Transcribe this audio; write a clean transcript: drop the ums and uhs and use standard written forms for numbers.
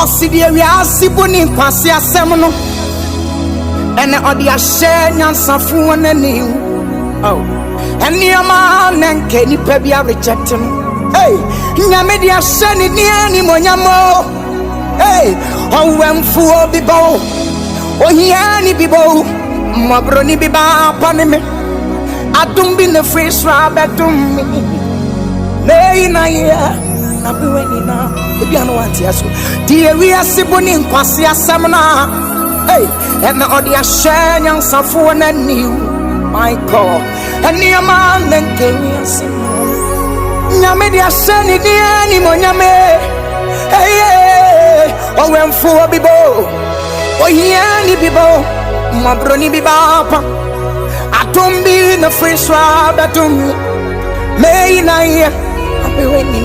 Osidia we asibuni kwasi asemno. Ene odi ashe nyansafu onani. Oh. Eni ama nenke ni pebia reject him. Hey, nyame di ashe ni ni monyamo. Hey, owemfu obibo. Ohiani bibo. Mabroni biba panime. Adumbi ne fresh rabetum. Nei na ya. Na biweni na. Ebi anu wanti aso. Die wi asibuni nkwasi asemna. Hey, and the audience share young Safu and new, my God, and near man then came here. Yamedia sending the animal Yame. Hey, oh, when for Bibo, oh, Yanni Bibo, Mabroni Bibapa, I don't be in the fresh rabbit. May I be winning